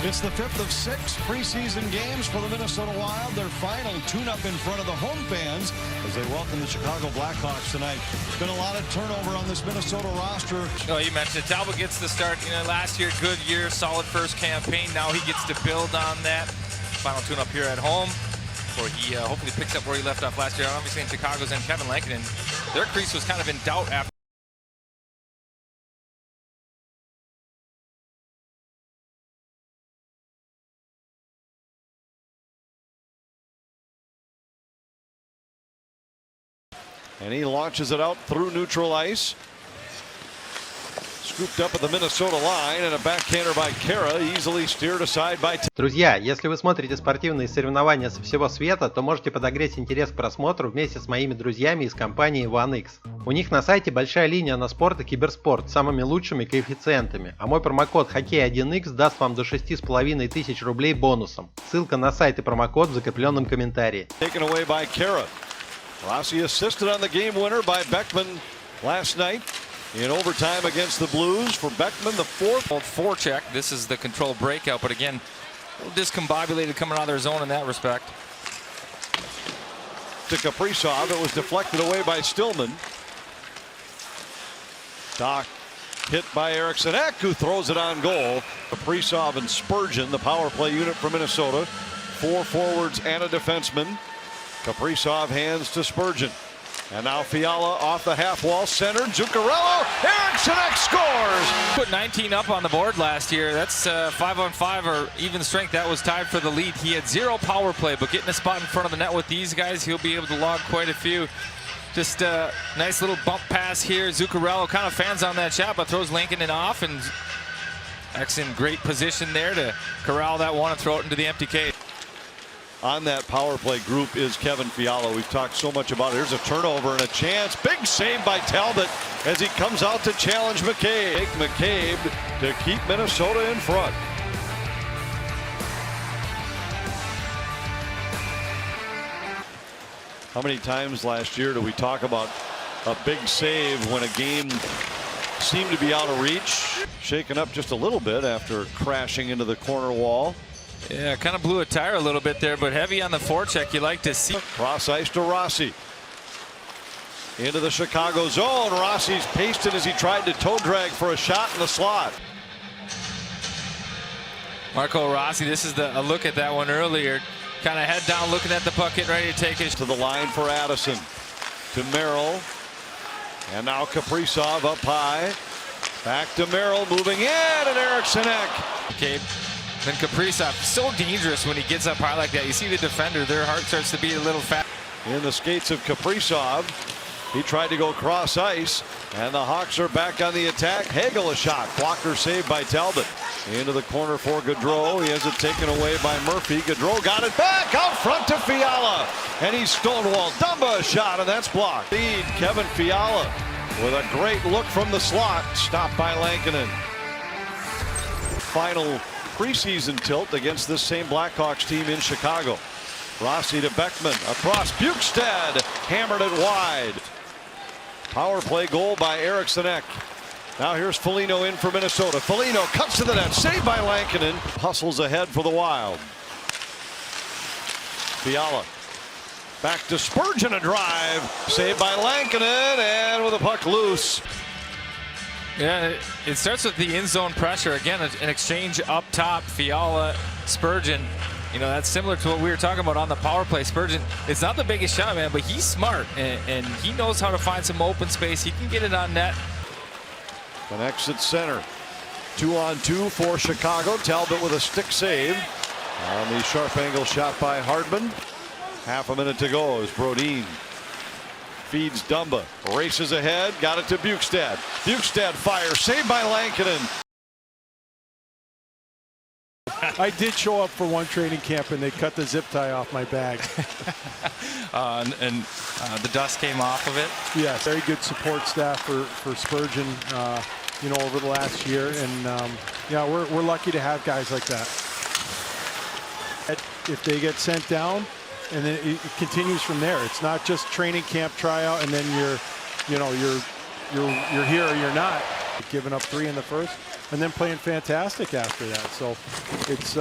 It's the 5th of 6 preseason games for the Minnesota Wild. Their final tune-up in front of the home fans as they welcome the Chicago Blackhawks tonight. There's been a lot of turnover on this Minnesota roster. Oh, you mentioned it. Talbot gets the start. Last year, good year, solid first campaign. Now he gets to build on that. Final tune-up here at home, where he hopefully picks up where he left off last year. Obviously, in Chicago's and Kevin Lankinen, their crease was kind of in doubt after. And he launches it out through neutral ice. Scooped up at the Minnesota line, and a backhander by Kara, easily steered aside by. Друзья, если вы смотрите спортивные соревнования со всего света, то можете подогреть интерес к просмотру вместе с моими друзьями из компании OneX. У них на сайте большая линия на спорт и киберспорт с самыми лучшими коэффициентами, а мой промокод Хоккей1X даст вам до 6500 рублей бонусом. Ссылка на сайт и промокод в закрепленном комментарии. Rossi assisted on the game winner by Beckman last night in overtime against the Blues. For Beckman, the fourth forecheck. This is the controlled breakout, but again, a little discombobulated coming out of their zone in that respect. To Kaprizov, it was deflected away by Stillman. Doc hit by Eriksson Ek, who throws it on goal. Kaprizov and Spurgeon, the power play unit for Minnesota. 4 forwards and a defenseman. Kaprizov hands to Spurgeon. And now Fiala off the half wall, centered. Zuccarello. Eriksson Ek scores. Put 19 up on the board last year. That's 5-on-5 or even strength. That was tied for the lead. He had 0 power play, but getting a spot in front of the net with these guys, he'll be able to log quite a few. Just a nice little bump pass here. Zuccarello kind of fans on that shot, but throws Lankinen off, and Ek's in great position there to corral that one and throw it into the empty cage. On that power play group is Kevin Fiala. We've talked so much about it. Here's a turnover and a chance. Big save by Talbot as he comes out to challenge McCabe. McCabe to keep Minnesota in front. How many times last year do we talk about a big save when a game seemed to be out of reach? Shaken up just a little bit after crashing into the corner wall. Yeah, kind of blew a tire a little bit there, but heavy on the forecheck. You like to see. Cross ice to Rossi. Into the Chicago zone. Rossi's pasted as he tried to toe drag for a shot in the slot. Marco Rossi, this is a look at that one earlier. Kind of head down, looking at the puck, getting ready to take it. To the line for Addison. To Merrill. And now Kaprizov up high. Back to Merrill, moving in, and Eriksson Ek. Okay. Then Kaprizov, so dangerous when he gets up high like that. You see the defender, their heart starts to beat a little fast. In the skates of Kaprizov, he tried to go cross ice, and the Hawks are back on the attack. Hagel a shot, blocker saved by Talbot. Into the corner for Gaudreau. He has it taken away by Murphy. Gaudreau got it back out front to Fiala, and he's stonewalled. Dumba a shot, and that's blocked. Lead Kevin Fiala with a great look from the slot, stopped by Lankinen. Final preseason tilt against this same Blackhawks team in Chicago. Rossi to Beckman, across Bukestad, hammered it wide. Power play goal by Eriksson Ek. Now here's Foligno in for Minnesota. Foligno cuts to the net, saved by Lankinen. Hustles ahead for the Wild. Fiala back to Spurgeon, a drive, saved by Lankinen, and with the puck loose. Yeah, it starts with the in-zone pressure. Again, an exchange up top. Fiala, Spurgeon. That's similar to what we were talking about on the power play. Spurgeon, it's not the biggest shot, man, but he's smart, and he knows how to find some open space. He can get it on net. Connects at center. 2-on-2 for Chicago. Talbot with a stick save on the sharp angle shot by Hardman. Half a minute to go as Brodin feeds Dumba, races ahead, got it to Bukestad. Bukestad fires, saved by Lankinen. I did show up for one training camp, and they cut the zip tie off my bag. The dust came off of it. Yes, very good support staff for Spurgeon, over the last year, and yeah, we're lucky to have guys like that. If they get sent down, and then it continues from there. It's not just training camp tryout, and then you're here or you're not. Giving up 3 in the first. and then playing fantastic after that. So it's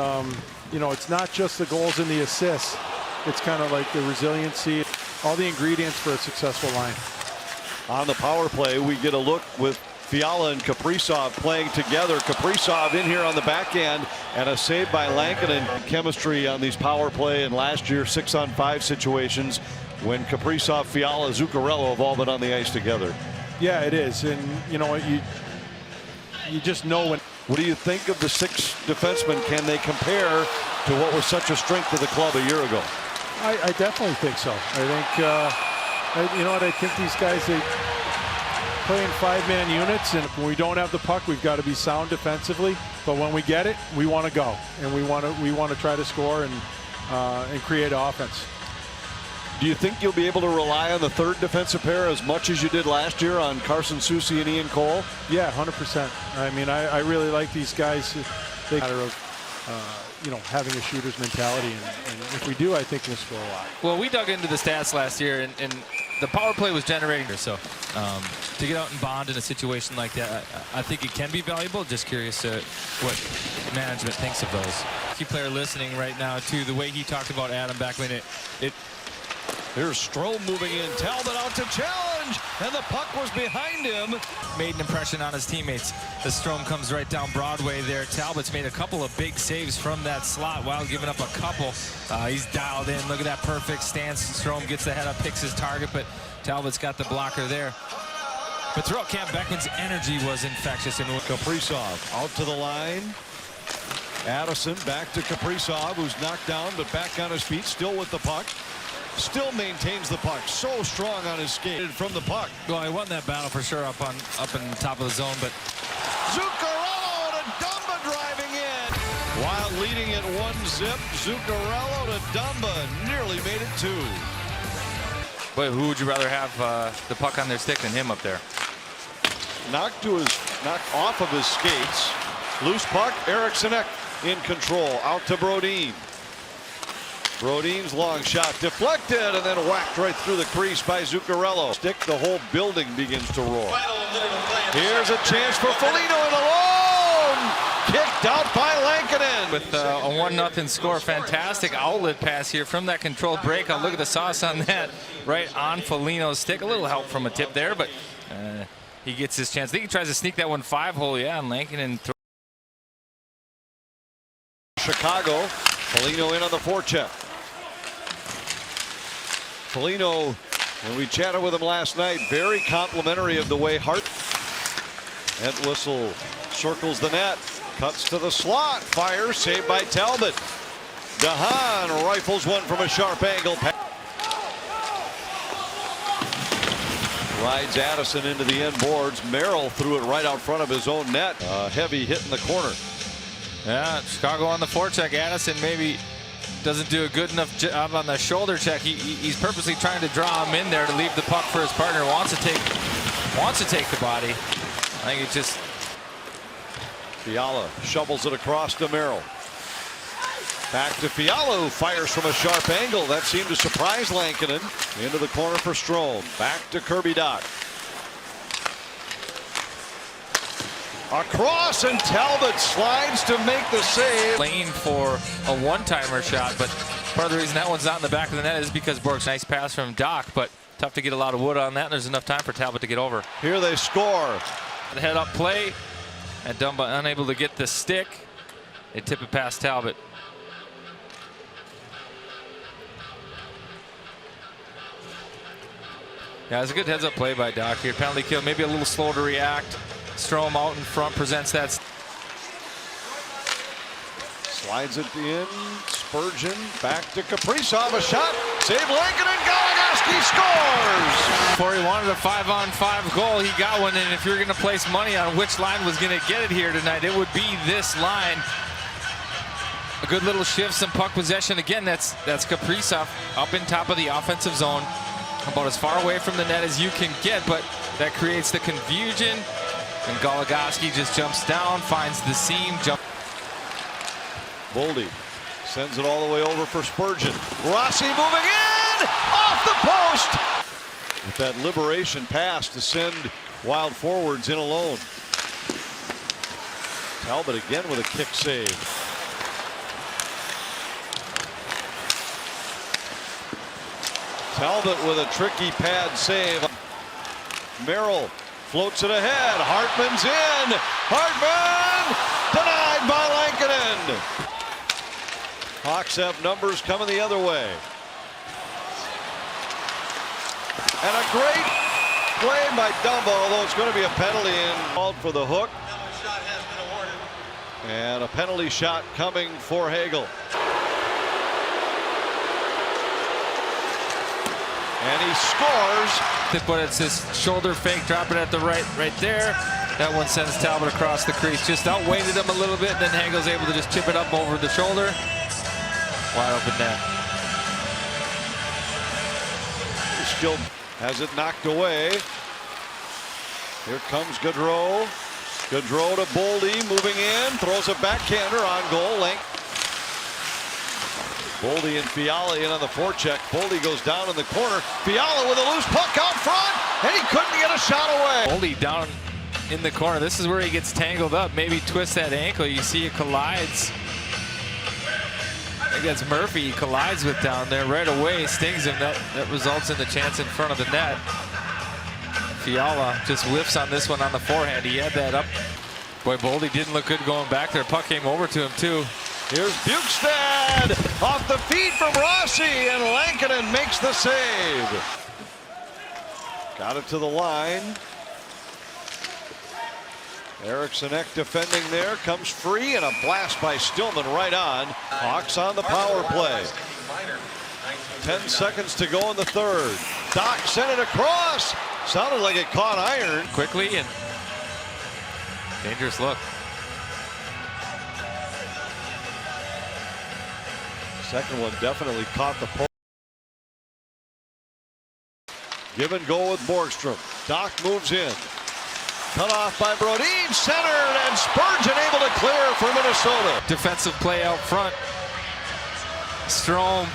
you know, it's not just the goals and the assists. It's kind of like the resiliency, all the ingredients for a successful line. On the power play, we get a look with Fiala and Kaprizov playing together. Kaprizov in here on the backhand, and a save by Lankinen. Chemistry on these power play and last year 6-on-5 situations when Kaprizov, Fiala, Zuccarello have all been on the ice together. Yeah, it is, and you know you just know when. What do you think of the 6 defensemen? Can they compare to what was such a strength of the club a year ago? I definitely think so. I think you know what, I think these guys, they play in 5-man units, and when we don't have the puck, we've got to be sound defensively. But when we get it, we want to go, and we want to try to score and create offense. Do you think you'll be able to rely on the third defensive pair as much as you did last year on Carson Soucy and Ian Cole? Yeah, 100%. I mean, I really like these guys. They matter of you know, having a shooter's mentality, and if we do, I think we'll score a lot. Well, we dug into the stats last year, and the power play was generating. So to get out and bond in a situation like that, I think it can be valuable. Just curious what management thinks of those. Key player listening right now to the way he talked about Adam back when it Here's Strome moving in. Talbot out to challenge, and the puck was behind him. made an impression on his teammates. The Strome comes right down Broadway there. Talbot's made a couple of big saves from that slot while giving up a couple. He's dialed in. Look at that perfect stance. Strome gets the head up, picks his target, but Talbot's got the blocker there. But throughout camp, Beckman's energy was infectious. And Kaprizov out to the line. Addison back to Kaprizov, who's knocked down but back on his feet, still with the puck. Still maintains the puck. So strong on his skate from the puck. well, he won that battle for sure up in the top of the zone, but Zuccarello to Dumba driving in. While leading at 1-0, Zuccarello to Dumba nearly made it 2. But who would you rather have the puck on their stick than him up there? Knocked off of his skates. Loose puck. Eriksson in control. Out to Brodin. Brodin's long shot deflected and then whacked right through the crease by Zuccarello. Stick, the whole building begins to roar. Here's a chance for Foligno and alone. Kicked out by Lankinen. With a 1-0 score, fantastic outlet pass here from that controlled breakout. Look at the sauce on that, right on Foligno's stick. A little help from a tip there, but he gets his chance. I think he tries to sneak that one 5-hole, yeah, and Lankinen. Chicago. Foligno in on the forecheck. Foligno, when we chatted with him last night, very complimentary of the way Hart. Entwistle circles the net, cuts to the slot, fires, saved by Talbot. DeHaan rifles one from a sharp angle. Rides Addison into the end boards. Merrill threw it right out front of his own net. Heavy hit in the corner. Yeah, Chicago on the forecheck. Addison maybe doesn't do a good enough job on the shoulder check. He's purposely trying to draw him in there to leave the puck for his partner. Wants to take the body. I think it's just. Fiala shovels it across to Merrill. Back to Fiala, who fires from a sharp angle. That seemed to surprise Lankinen. Into the corner for Strome. Back to Kirby Dach. Across, and Talbot slides to make the save. Lane for a one-timer shot, but part of the reason that one's not in the back of the net is because Bork's nice pass from Dach, but tough to get a lot of wood on that. And there's enough time for Talbot to get over. Here they score. The head-up play, and Dumba unable to get the stick. They tip it past Talbot. Yeah, it's a good heads-up play by Dach here. Penalty kill, maybe a little slow to react. Strome out in front presents that. Slides it in. Spurgeon back to Kaprizov. A shot. Save Lankinen. Goligoski scores. Before he wanted a 5-on-5 goal, he got one. And if you're going to place money on which line was going to get it here tonight, it would be this line. A good little shift, some puck possession. Again, that's Kaprizov up in top of the offensive zone, about as far away from the net as you can get, but that creates the confusion. And Goligoski just jumps down, finds the seam, Boldy sends it all the way over for Spurgeon. Rossi moving in off the post. With that liberation pass to send Wild forwards in alone. Talbot again with a kick save. Talbot with a tricky pad save. Merrill floats it ahead. Hartman's in. Hartman denied by Lankinen. Hawks have numbers coming the other way. And a great play by Dumba, although it's going to be a penalty called for the hook. And a penalty shot coming for Hagel. And he scores. But it's this shoulder fake, drop it at the right there. That one sends Talbot across the crease. Just outweighted him a little bit, and then Hagel's able to just chip it up over the shoulder. Wide open net. Still has it knocked away. Here comes Gaudreau. Gaudreau to Boldy, moving in, throws a backhander on goal. Boldy and Fiala in on the forecheck. Boldy goes down in the corner. Fiala with a loose puck out front, and he couldn't get a shot away. Boldy down in the corner. This is where he gets tangled up. Maybe twists that ankle. You see it collides. I think that's Murphy he collides with down there right away. Stings him. That results in the chance in front of the net. Fiala just whiffs on this one on the forehand. He had that up. Boy, Boldy didn't look good going back there. Puck came over to him too. Here's Bukestad off the feet from Rossi, and Lankinen makes the save. Got it to the line. Eriksson Ek defending there, comes free, and a blast by Stillman right on. Hawks on the power play. 10 seconds to go in the third. Doc sent it across. Sounded like it caught iron. Quickly, and dangerous look. Second one definitely caught the post. Give and go with Borgstrom. Doc moves in. Cut off by Brodin, centered, and Spurgeon able to clear for Minnesota. Defensive play out front. Strome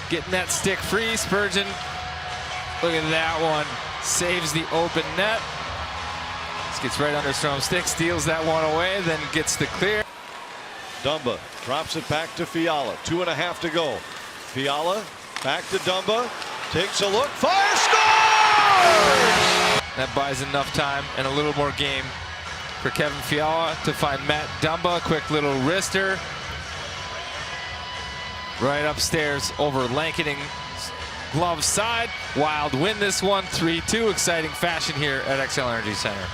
getting that stick free. Spurgeon, look at that one. Saves the open net. This gets right under Strome's stick, steals that one away, then gets the clear. Dumba drops it back to Fiala. 2.5 to go. Fiala back to Dumba. Takes a look. Fire, scores! That buys enough time and a little more game for Kevin Fiala to find Matt Dumba. Quick little wrister. Right upstairs over Lankinen's glove side. Wild win this one 3-2. Exciting fashion here at XL Energy Center.